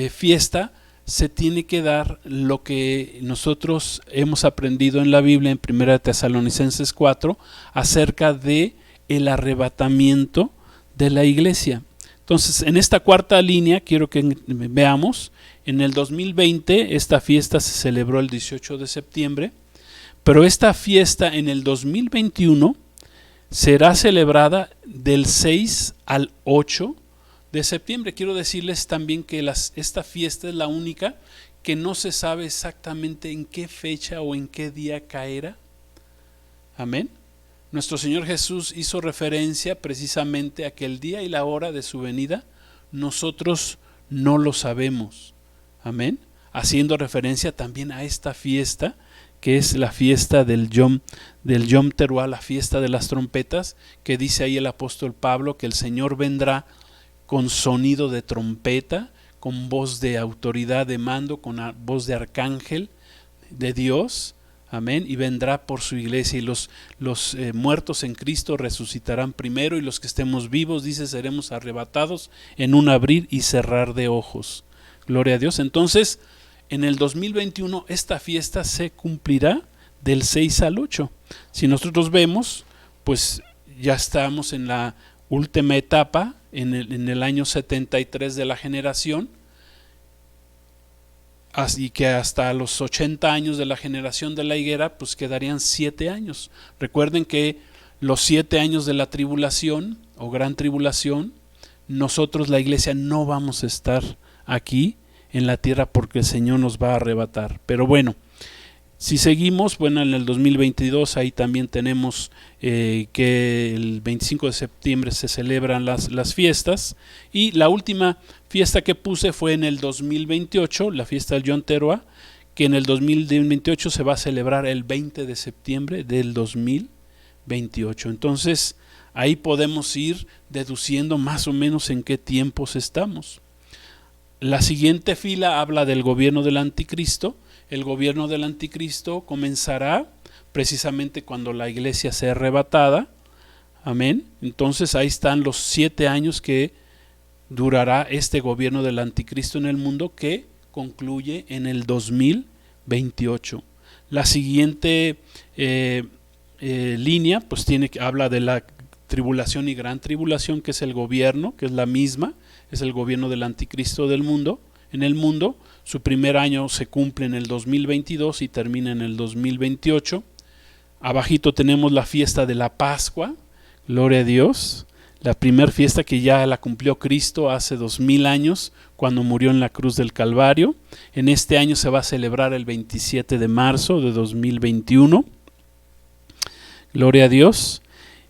fiesta se tiene que dar lo que nosotros hemos aprendido en la Biblia en 1 Tesalonicenses 4 acerca de el arrebatamiento de la iglesia. Entonces, en esta cuarta línea quiero que veamos, en el 2020 esta fiesta se celebró el 18 de septiembre, pero esta fiesta en el 2021 será celebrada del 6 al 8 de septiembre. Quiero decirles también que esta fiesta es la única que no se sabe exactamente en qué fecha o en qué día caerá. Amén. Nuestro Señor Jesús hizo referencia precisamente a que el día y la hora de su venida nosotros no lo sabemos. Amén. Haciendo referencia también a esta fiesta, que es la fiesta del Yom Teruah, la fiesta de las trompetas, que dice ahí el apóstol Pablo que el Señor vendrá con sonido de trompeta, con voz de autoridad de mando, con voz de arcángel de Dios. Amén, y vendrá por su iglesia, y los muertos en Cristo resucitarán primero, y los que estemos vivos, dice, seremos arrebatados en un abrir y cerrar de ojos. Gloria a Dios. Entonces, en el 2021 esta fiesta se cumplirá del 6 al 8. Si nosotros vemos, pues ya estamos en la última etapa, en el año 73 de la generación, así que hasta los 80 años de la generación de la higuera, pues quedarían 7 años. Recuerden que los 7 años de la tribulación o gran tribulación, nosotros la iglesia no vamos a estar aquí en la tierra porque el Señor nos va a arrebatar. Pero bueno, si seguimos, bueno, en el 2022 ahí también tenemos que el 25 de septiembre se celebran las fiestas, y la última fiesta que puse fue en el 2028, la fiesta del Yom Teruah, que en el 2028 se va a celebrar el 20 de septiembre del 2028. Entonces ahí podemos ir deduciendo más o menos en qué tiempos estamos. La siguiente fila habla del gobierno del anticristo, el gobierno del anticristo comenzará precisamente cuando la iglesia sea arrebatada. Amén. Entonces ahí están los 7 años que durará este gobierno del anticristo en el mundo, que concluye en el 2028. La siguiente línea pues habla de la tribulación y gran tribulación, que es el gobierno, que es la misma, es el gobierno del anticristo del mundo, en el mundo. Su primer año se cumple en el 2022 y termina en el 2028. Abajito tenemos la fiesta de la Pascua, gloria a Dios, la primera fiesta que ya la cumplió Cristo hace 2000 años, cuando murió en la cruz del Calvario. En este año se va a celebrar el 27 de marzo de 2021, gloria a Dios.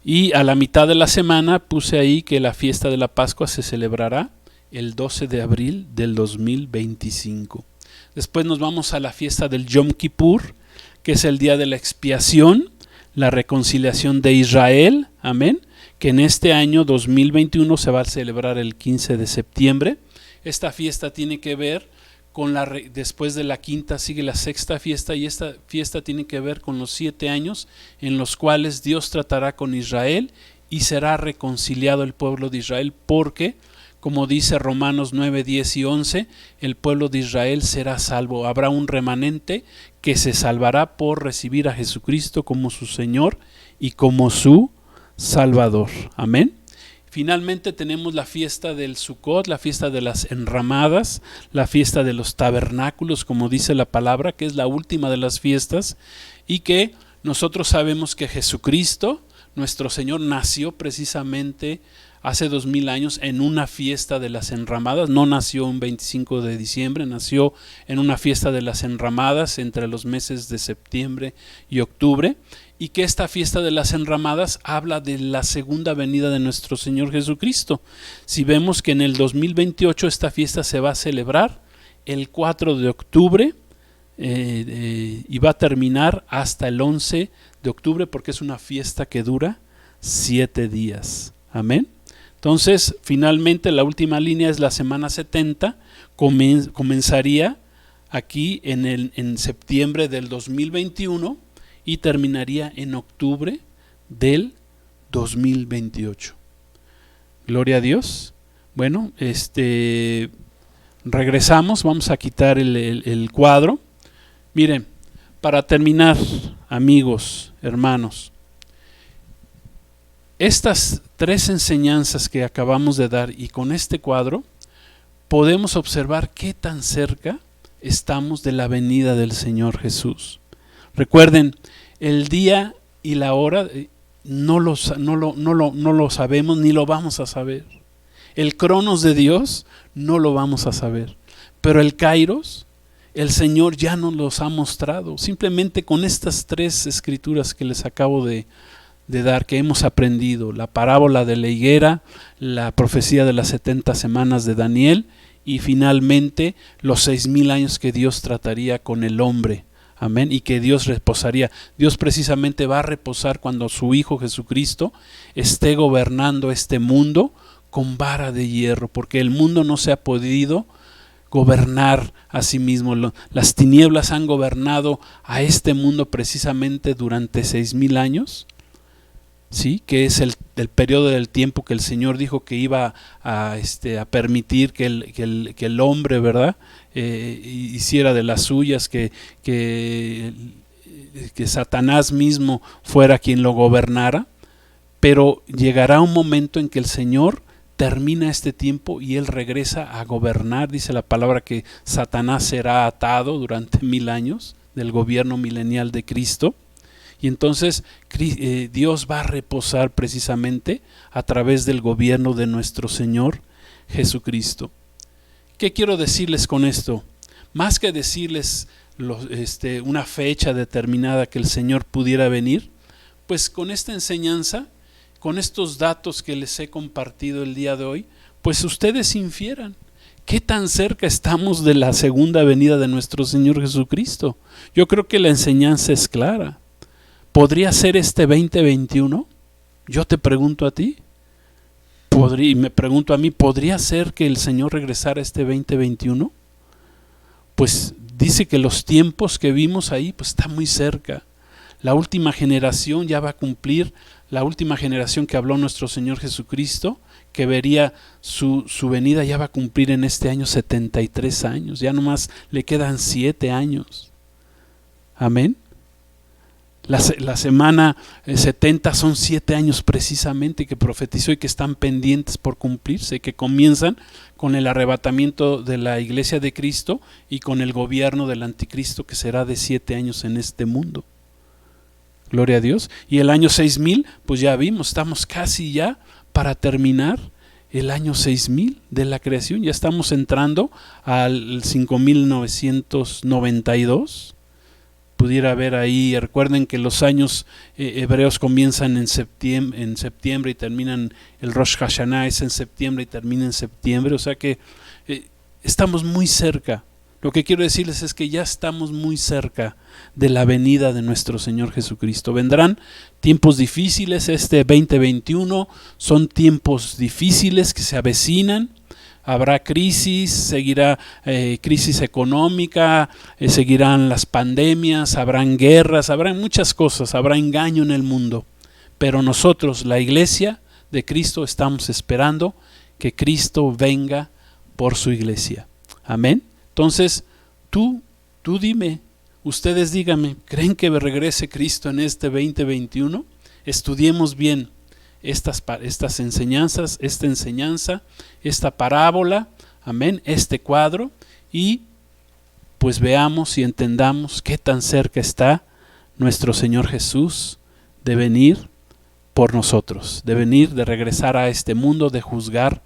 Y a la mitad de la semana puse ahí que la fiesta de la Pascua se celebrará el 12 de abril del 2025. Después nos vamos a la fiesta del Yom Kippur, que es el día de la expiación, la reconciliación de Israel, amén, que en este año 2021 se va a celebrar el 15 de septiembre. Esta fiesta tiene que ver con después de la quinta sigue la sexta fiesta, y esta fiesta tiene que ver con los 7 años en los cuales Dios tratará con Israel y será reconciliado el pueblo de Israel, porque como dice Romanos 9, 10 y 11, el pueblo de Israel será salvo. Habrá un remanente que se salvará por recibir a Jesucristo como su Señor y como su Salvador. Amén. Finalmente tenemos la fiesta del Sukkot, la fiesta de las enramadas, la fiesta de los tabernáculos, como dice la palabra, que es la última de las fiestas, y que nosotros sabemos que Jesucristo, nuestro Señor, nació precisamente hace 2000 años en una fiesta de las enramadas. No nació un 25 de diciembre, nació en una fiesta de las enramadas entre los meses de septiembre y octubre, y que esta fiesta de las enramadas habla de la segunda venida de nuestro Señor Jesucristo. Si vemos que en el 2028 esta fiesta se va a celebrar el 4 de octubre y va a terminar hasta el 11 de octubre, porque es una fiesta que dura 7 días. Amén. Entonces, finalmente la última línea es la semana 70, comenzaría aquí en septiembre del 2021 y terminaría en octubre del 2028. Gloria a Dios. Bueno, regresamos, vamos a quitar el cuadro. Miren, para terminar, amigos, hermanos, estas 3 enseñanzas que acabamos de dar y con este cuadro podemos observar qué tan cerca estamos de la venida del Señor Jesús. Recuerden, el día y la hora no lo sabemos ni lo vamos a saber. El cronos de Dios no lo vamos a saber, pero el kairos, el Señor ya nos los ha mostrado. Simplemente con estas 3 escrituras que les acabo de dar, que hemos aprendido: la parábola de la higuera, la profecía de las 70 semanas de Daniel, y finalmente los 6000 años que Dios trataría con el hombre. Amén. Y que Dios reposaría. Dios precisamente va a reposar cuando su Hijo Jesucristo esté gobernando este mundo con vara de hierro, porque el mundo no se ha podido gobernar a sí mismo. Las tinieblas han gobernado a este mundo precisamente durante 6000 años. ¿Sí? Que es el periodo del tiempo que el Señor dijo que iba a permitir que el hombre, ¿verdad?, hiciera de las suyas, que Satanás mismo fuera quien lo gobernara. Pero llegará un momento en que el Señor termina este tiempo y Él regresa a gobernar. Dice la palabra que Satanás será atado durante 1000 años del gobierno milenial de Cristo. Y entonces Dios va a reposar precisamente a través del gobierno de nuestro Señor Jesucristo. ¿Qué quiero decirles con esto? Más que decirles una fecha determinada que el Señor pudiera venir, pues con esta enseñanza, con estos datos que les he compartido el día de hoy, pues ustedes infieran qué tan cerca estamos de la segunda venida de nuestro Señor Jesucristo. Yo creo que la enseñanza es clara. ¿Podría ser este 2021? Yo te pregunto a ti. Y me pregunto a mí, ¿podría ser que el Señor regresara este 2021? Pues dice que los tiempos que vimos ahí pues está muy cerca. La última generación ya va a cumplir, la última generación que habló nuestro Señor Jesucristo, que vería su venida, ya va a cumplir en este año 73 años, ya nomás le quedan 7 años. Amén. La semana 70 son 7 años precisamente que profetizó y que están pendientes por cumplirse, que comienzan con el arrebatamiento de la iglesia de Cristo y con el gobierno del anticristo, que será de 7 años en este mundo. Gloria a Dios. Y el año 6000, pues ya vimos, estamos casi ya para terminar el año 6000 de la creación. Ya estamos entrando al 5992. Pudiera ver ahí, recuerden que los años hebreos comienzan en septiembre y terminan, el Rosh Hashanah es en septiembre y termina en septiembre, o sea que estamos muy cerca. Lo que quiero decirles es que ya estamos muy cerca de la venida de nuestro Señor Jesucristo. Vendrán tiempos difíciles, este 2021 son tiempos difíciles que se avecinan. Habrá crisis, seguirá crisis económica, seguirán las pandemias, habrán guerras, habrá muchas cosas, habrá engaño en el mundo. Pero nosotros, la iglesia de Cristo, estamos esperando que Cristo venga por su iglesia. Amén. Entonces, tú dime, ustedes díganme, ¿creen que regrese Cristo en este 2021? Estudiemos bien estas enseñanzas, esta enseñanza, esta parábola, amén, este cuadro, y pues veamos y entendamos qué tan cerca está nuestro Señor Jesús de venir por nosotros, de venir, de regresar a este mundo, de juzgar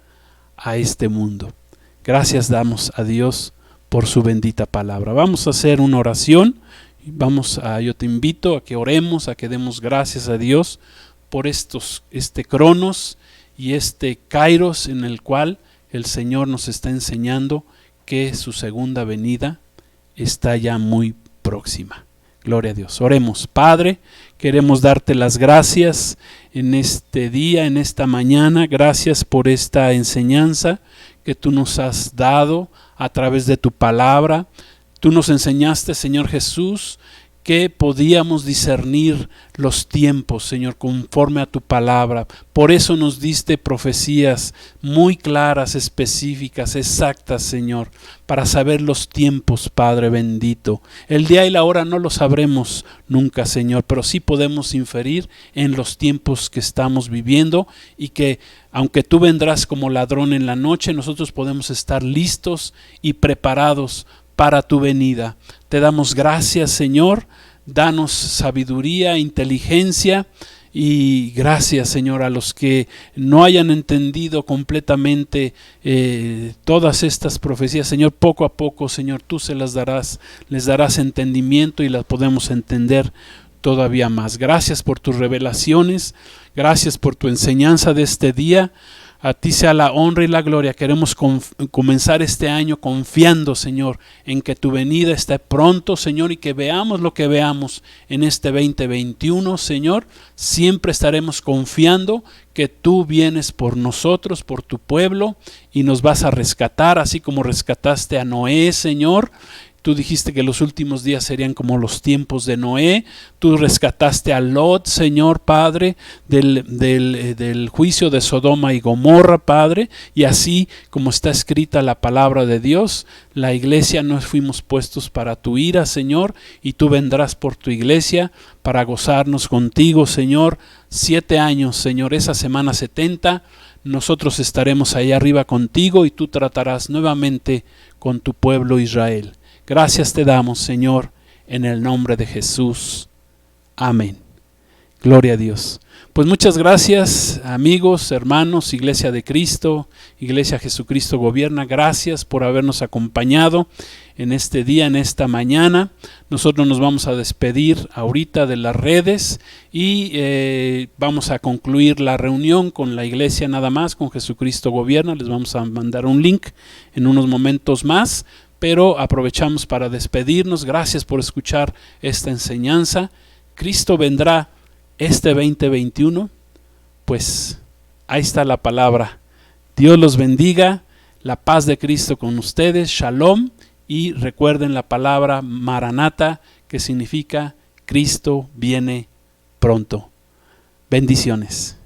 a este mundo. Gracias damos a Dios por su bendita palabra. Vamos a hacer una oración, yo te invito a que oremos, a que demos gracias a Dios por este Cronos y este Kairos en el cual el Señor nos está enseñando que su segunda venida está ya muy próxima. Gloria a Dios. Oremos. Padre, queremos darte las gracias en este día, en esta mañana. Gracias por esta enseñanza que tú nos has dado a través de tu palabra. Tú nos enseñaste, Señor Jesús, que podíamos discernir los tiempos, Señor, conforme a tu palabra. Por eso nos diste profecías muy claras, específicas, exactas, Señor, para saber los tiempos, Padre bendito. El día y la hora no lo sabremos nunca, Señor, pero sí podemos inferir en los tiempos que estamos viviendo y que, aunque tú vendrás como ladrón en la noche, nosotros podemos estar listos y preparados para tu venida. Te damos gracias, Señor. Danos sabiduría, inteligencia y gracias, Señor, a los que no hayan entendido completamente todas estas profecías. Señor, poco a poco, Señor, tú les darás entendimiento y las podemos entender todavía más. Gracias por tus revelaciones. Gracias por tu enseñanza de este día. A ti sea la honra y la gloria. Queremos comenzar este año confiando, Señor, en que tu venida está pronto, Señor, y que veamos lo que veamos en este 2021, Señor. Siempre estaremos confiando que tú vienes por nosotros, por tu pueblo, y nos vas a rescatar, así como rescataste a Noé, Señor. Tú dijiste que los últimos días serían como los tiempos de Noé. Tú rescataste a Lot, Señor Padre, del juicio de Sodoma y Gomorra, Padre. Y así como está escrita la palabra de Dios, la iglesia no fuimos puestos para tu ira, Señor, y tú vendrás por tu iglesia para gozarnos contigo, Señor. 7 años, Señor, esa semana 70, nosotros estaremos ahí arriba contigo y tú tratarás nuevamente con tu pueblo Israel. Gracias te damos, Señor, en el nombre de Jesús. Amén. Gloria a Dios. Pues muchas gracias, amigos, hermanos, Iglesia de Cristo, Iglesia Jesucristo Gobierna. Gracias por habernos acompañado en este día, en esta mañana. Nosotros nos vamos a despedir ahorita de las redes y vamos a concluir la reunión con la iglesia nada más, con Jesucristo Gobierna. Les vamos a mandar un link en unos momentos más. Pero aprovechamos para despedirnos. Gracias por escuchar esta enseñanza. Cristo vendrá este 2021. Pues ahí está la palabra. Dios los bendiga. La paz de Cristo con ustedes. Shalom y recuerden la palabra Maranata, que significa Cristo viene pronto. Bendiciones.